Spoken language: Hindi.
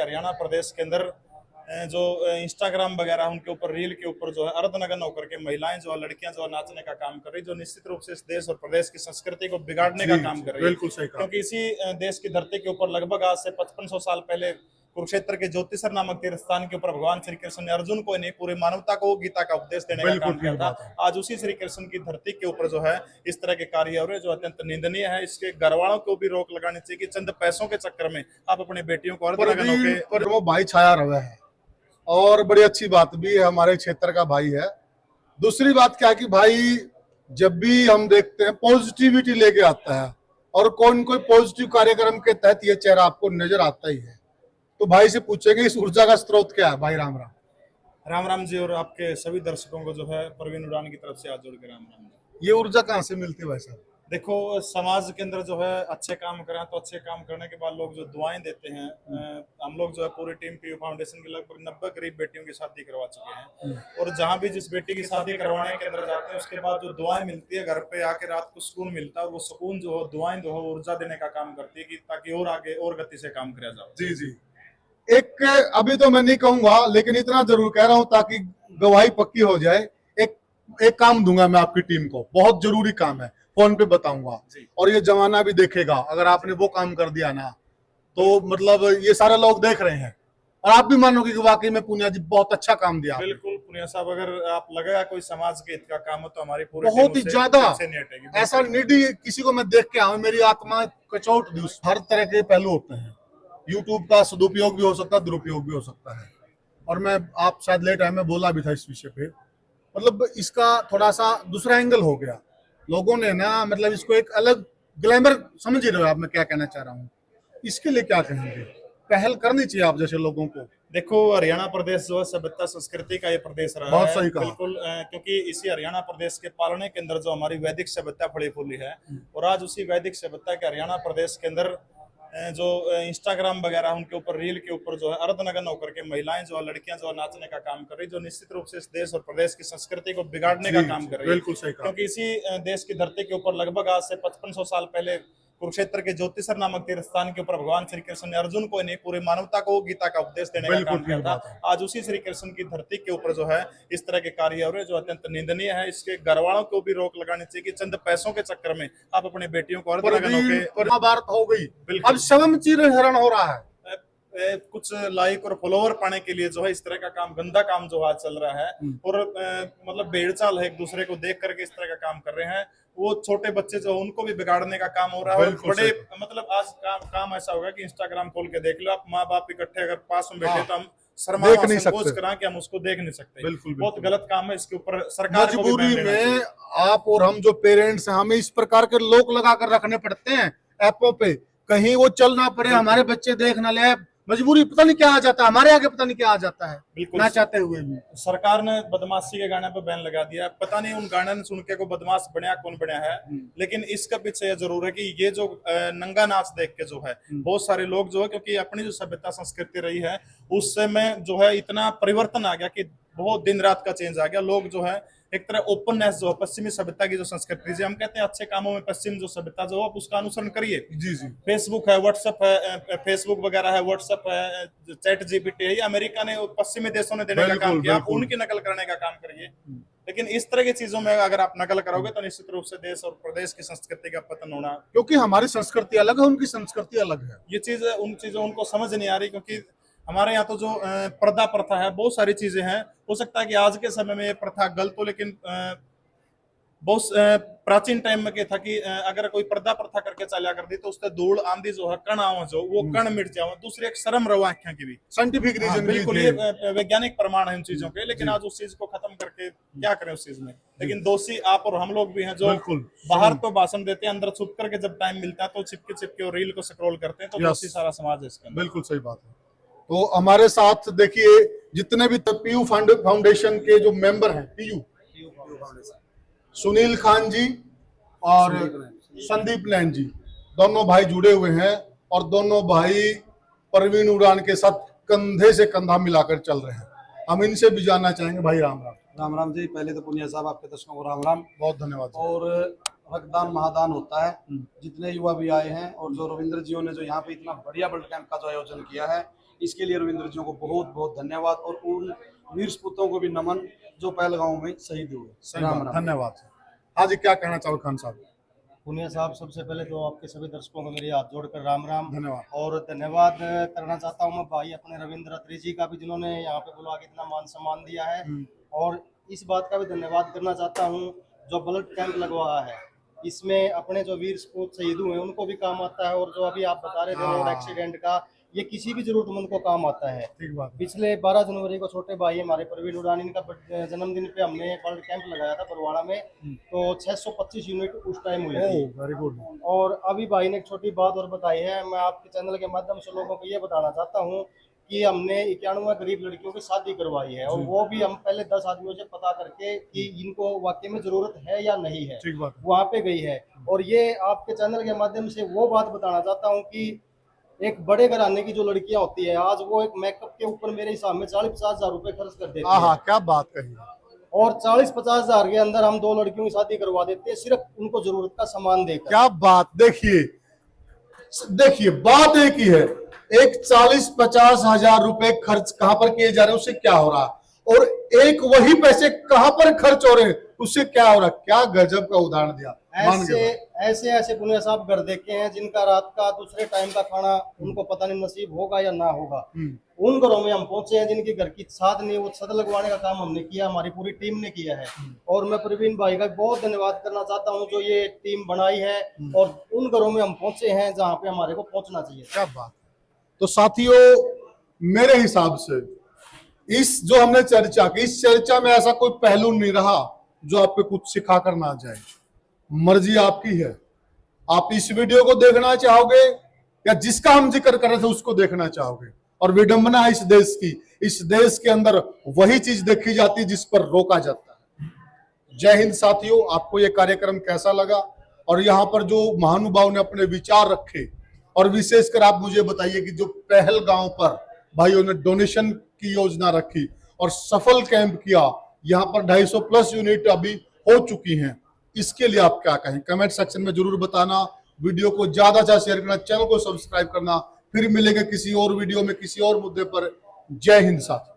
हरियाणा प्रदेश के अंदर जो इंस्टाग्राम वगैरह उनके ऊपर रील के ऊपर जो है अर्धनग्न होकर के महिलाएं जो है लड़कियां जो है नाचने का काम कर रही, जो निश्चित रूप से इस देश और प्रदेश की संस्कृति को बिगाड़ने का काम कर रही है। बिल्कुल सही कहा। क्योंकि इसी देश की धरती के ऊपर लगभग आज से 5500 साल पहले कुरुक्षेत्र के ज्योतिषर नामक तीर्थ स्थान के ऊपर भगवान श्री कृष्ण ने अर्जुन को नहीं पूरी मानवता को गीता का उपदेश देने का काम किया था। आज उसी श्री कृष्ण की धरती के ऊपर जो है इस तरह के कार्य हो रहे जो अत्यंत निंदनीय है। इसके घर वालों को भी रोक लगानी चाहिए कि चंद पैसों के चक्कर में आप अपनी बेटियों को अर्धनग्न पर वो भाई छाया रहा है और बड़ी अच्छी बात भी है, हमारे क्षेत्र का भाई है। दूसरी बात क्या है कि भाई जब भी हम देखते हैं पॉजिटिविटी लेके आता है और कोई पॉजिटिव कार्यक्रम के तहत ये चेहरा आपको नजर आता ही है। तो भाई से पूछेंगे इस ऊर्जा का स्रोत क्या है। भाई राम राम। राम राम जी, और आपके सभी दर्शकों को जो है प्रवीण उड़ान की तरफ से आज जोड़ के राम राम। ये ऊर्जा कहाँ से मिलती है भाई साहब? देखो, समाज के अंदर जो है अच्छे काम करें तो अच्छे काम करने के बाद लोग जो दुआएं देते हैं, हम लोग जो है पूरी टीम पीयू फाउंडेशन की लगभग 90 गरीब बेटियों की शादी करवा चुके हैं। और जहां भी जिस बेटी की शादी करवाने के अंदर जाते हैं उसके बाद जो दुआएं मिलती है, घर पे आके रात को सुकून मिलता है, वो सुकून जो है दुआएं जो है ऊर्जा देने का काम करती है कि ताकि और आगे और गति से काम किया जाए। जी जी। एक अभी तो मैं नहीं कहूंगा, लेकिन इतना जरूर कह रहा हूं ताकि गवाही पक्की हो जाए। एक काम दूंगा मैं आपकी टीम को, बहुत जरूरी काम है, फोन पे बताऊंगा और ये जमाना भी देखेगा। अगर आपने वो काम कर दिया ना तो मतलब ये सारे लोग देख रहे हैं और आप भी मानोगे कि वाकई में पुनिया जी बहुत अच्छा काम दिया। बिल्कुल पुनिया साहब, अगर आप लगेगा कोई समाज के हित का काम हो तो हमारी पूरी बहुत ही ज्यादा ऐसा निडी किसी को मैं देख के आऊं, मेरी आत्मा कचोट दी। हर तरह के पहलू होते हैं। यूट्यूब का सदुपयोग भी हो सकता है, दुरुपयोग भी हो सकता है। और मैं आप शायद लेट टाइम में बोला भी था इस विषय पे, मतलब इसका थोड़ा सा दूसरा एंगल हो गया। लोगों ने ना मतलब इसको एक अलग ग्लैमर समझ ही रहे हो आप, मैं क्या कहना चाह रहा हूँ। इसके लिए क्या कहेंगे? पहल करनी चाहिए आप जैसे लोगों को। देखो, हरियाणा प्रदेश जो है सभ्यता संस्कृति का ये प्रदेश रहा बहुत है। सही कहा। बिल्कुल, क्योंकि इसी हरियाणा प्रदेश के पालने के अंदर जो हमारी वैदिक सभ्यता फली फूली है, और आज उसी वैदिक सभ्यता के हरियाणा प्रदेश के अंदर जो इंस्टाग्राम वगैरह उनके ऊपर रील के ऊपर जो है अर्धनग्न होकर के महिलाएं जो है लड़कियां जो है नाचने का काम कर रही, जो निश्चित रूप से इस देश और प्रदेश की संस्कृति को बिगाड़ने का काम कर रही है। बिल्कुल सही कहा। क्योंकि इसी देश की धरती के ऊपर लगभग आज से 5500 साल पहले कुरुक्षेत्र के ज्योतिषर नामक तीर्थ स्थान के ऊपर भगवान श्री कृष्ण ने अर्जुन को नहीं पूरी मानवता को गीता का उपदेश देने का काम किया था। आज उसी श्री कृष्ण की धरती के ऊपर जो है इस तरह के कार्य हो रहे जो अत्यंत निंदनीय है। इसके घर वालों को भी रोक लगानी चाहिए कि चंद पैसों के चक्कर में आप अपनी बेटियों को महाभारत हो गई, अब स्वयं चिरहरण हो रहा है। कुछ लाइक और फॉलोवर पाने के लिए जो है इस तरह का काम, गंदा काम जो आज चल रहा है। और मतलब भेड़चाल है, एक दूसरे को देख करके इस तरह का काम कर रहे हैं। वो छोटे बच्चे जो उनको भी बिगाड़ने का काम हो रहा है। और बड़े मतलब आज काम ऐसा होगा कि इंस्टाग्राम खोल के देख लो आप, माँ बाप इकट्ठे अगर पास में बैठे तो हम देख नहीं सकते, करा कि हम उसको देख नहीं सकते। बिल्कुल बहुत गलत काम है। इसके ऊपर सरकार मजबूरी में आप और हम जो पेरेंट्स हैं, हमें इस प्रकार के लोक लगा कर रखने पड़ते हैं ऐपों पे, कहीं वो चल ना पड़े, हमारे बच्चे देख ना ले। मजबूरी पता नहीं क्या आ जाता है हमारे आगे, पता नहीं क्या आ जाता है ना चाहते हुए भी। सरकार ने बदमाशी के गाने पर बैन लगा दिया। पता नहीं उन गाने सुन के को बदमाश बनया कौन बनया है, लेकिन इसका पीछे ये जरूर है कि ये जो नंगा नाच देख के जो है बहुत सारे लोग जो है, क्योंकि अपनी जो सभ्यता संस्कृति रही है उससे में जो है इतना परिवर्तन आ गया कि बहुत दिन रात का चेंज आ गया। लोग जो है एक तरह ओपननेस जो है पश्चिमी सभ्यता की जो संस्कृति है, हम कहते हैं अच्छे कामों में पश्चिम जो सभ्यता जो है उसका अनुसरण करिए। जी जी। फेसबुक है, व्हाट्सएप है, फेसबुक वगैरह है, व्हाट्सएप है, चैट जीपीटी है, अमेरिका ने पश्चिमी देशों ने देने का काम किया, आप उनकी नकल करने का काम करिए। लेकिन इस तरह की चीजों में अगर आप नकल करोगे तो निश्चित रूप से देश और प्रदेश की संस्कृति का पतन होना, क्योंकि हमारी संस्कृति अलग है, उनकी संस्कृति अलग है। ये चीज उन चीजों उनको समझ नहीं आ रही। क्योंकि हमारे यहाँ तो जो पर्दा प्रथा है, बहुत सारी चीजें हैं। हो सकता है कि आज के समय में ये प्रथा गलत हो, लेकिन बहुत प्राचीन टाइम में क्या था कि अगर कोई पर्दा प्रथा करके चला कर दी तो उससे धूल आंधी जो है कण आवा जो वो कण मिट जावा, दूसरी एक शर्म रवा आंखें की भी साइंटिफिक रीजन। बिल्कुल, ये वैज्ञानिक प्रमाण है इन चीजों के। लेकिन आज उस चीज को खत्म करके क्या करें उस चीज में। लेकिन दोषी आप और हम लोग भी हैं जो बाहर तो भाषण देते हैं, अंदर छुप करके जब टाइम मिलता है तो चिपके और रील को स्क्रॉल करते हैं। तो दोषी सारा समाज है इसके अंदर। बिल्कुल सही बात है। तो हमारे साथ देखिए जितने भी पीयू फाउंडेशन के जो मेंबर हैं, पीयू सुनील खान जी और संदीप नैन जी, दोनों भाई जुड़े हुए हैं और दोनों भाई प्रवीण उड़ान के साथ कंधे से कंधा मिलाकर चल रहे हैं। हम इनसे भी जानना चाहेंगे। भाई राम राम। राम राम जी। पहले तो पुनिया साहब आपके दर्शकों को राम राम, बहुत धन्यवाद। और रक्तदान महादान होता है, जितने युवा भी आए हैं और जो रविंद्र जी ने जो यहाँ पे इतना बढ़िया ब्लड कैंप का जो आयोजन किया है, इसके लिए रविंद्र जी को बहुत बहुत धन्यवाद, और उन वीर सपूतों को भी नमन जो पहलगांव में शहीद हुए। सही बात, धन्यवाद। हाँ जी, क्या कहना चाहोगे खान साहब? पुनिया साहब, सबसे पहले तो आपके सभी दर्शकों को मेरे हाथ जोड़कर राम राम। धन्यवाद। और धन्यवाद करना चाहता हूँ मैं भाई अपने रविंद्र अत्री जी का भी, जिन्होंने यहाँ पे बुला के इतना मान सम्मान दिया है। और इस बात का भी धन्यवाद करना चाहता हूँ जो ब्लड कैंप लगवाया है, इसमें अपने जो वीर सपूत शहीद हुए हैं उनको भी काम आता है। और जो अभी आप बता रहे थे रोड एक्सीडेंट का, ये किसी भी जरूरतमंद को काम आता है। ठीक बात है। पिछले 12 जनवरी को छोटे भाई हमारे प्रवीण उड़ान, इनका जन्मदिन पे हमने ब्लड कैंप लगाया था बरवाड़ा में, तो 625 यूनिट उस टाइम हुई थी। Very good. और अभी भाई ने एक छोटी बात और बताई है, मैं आपके चैनल के माध्यम से लोगों को ये बताना चाहता हूँ कि हमने 91 गरीब लड़कियों की शादी करवाई है, और वो भी हम पहले 10 आदमियों से पता करके कि इनको वाकई में जरूरत है या नहीं है, ठीक बात है। वहाँ पे गई है। और ये आपके चैनल के माध्यम से वो बात बताना चाहता हूँ कि एक बड़े घराने की जो लड़कियां होती है, आज वो एक मेकअप के ऊपर मेरे हिसाब में 40-50 हजार रुपए खर्च कर देती है। हाँ, क्या बात कही। और 40-50 हजार के अंदर हम 2 लड़कियों की शादी करवा देते हैं, सिर्फ उनको जरूरत का सामान देकर। क्या बात। देखिए बात एक ही है, एक 40-50 हजार रुपए खर्च कहां पर किए जा रहे हैं, उससे क्या हो रहा है, और एक वही पैसे कहां पर खर्च हो रहे हैं, उससे क्या हो रहा है। क्या गजब का उदाहरण दिया। ऐसे पुनिया साहब घर देखे हैं जिनका रात का दूसरे टाइम का खाना उनको पता नहीं नसीब होगा या ना होगा। उन घरों में हम पहुंचे हैं जिनकी घर की छत नहीं, वो छत लगवाने का काम हमने किया, हमारी पूरी टीम ने किया है। और मैं प्रवीण भाई का बहुत धन्यवाद करना चाहता हूं जो ये टीम बनाई है, और उन घरों में हम पहुंचे हैं जहाँ पे हमारे को पहुंचना चाहिए। क्या बात। तो साथियों, मेरे हिसाब से इस जो हमने चर्चा की, इस चर्चा में ऐसा कोई पहलू नहीं रहा जो आपको कुछ सिखा कर ना जाए। मर्जी आपकी है, आप इस वीडियो को देखना चाहोगे या जिसका हम जिक्र कर रहे थे उसको देखना चाहोगे। और विडंबना है इस देश की, इस देश के अंदर वही चीज देखी जाती है जिस पर रोका जाता है। जय हिंद साथियों, आपको यह कार्यक्रम कैसा लगा, और यहाँ पर जो महानुभाव ने अपने विचार रखे, और विशेषकर आप मुझे बताइए कि जो पहलगांव पर भाइयों ने डोनेशन की योजना रखी और सफल कैंप किया, यहाँ पर 250 प्लस यूनिट अभी हो चुकी हैं, इसके लिए आप क्या कहें, कमेंट सेक्शन में जरूर बताना। वीडियो को ज्यादा से ज्यादा शेयर करना, चैनल को सब्सक्राइब करना। फिर मिलेंगे किसी और वीडियो में किसी और मुद्दे पर। जय हिंद साथियों।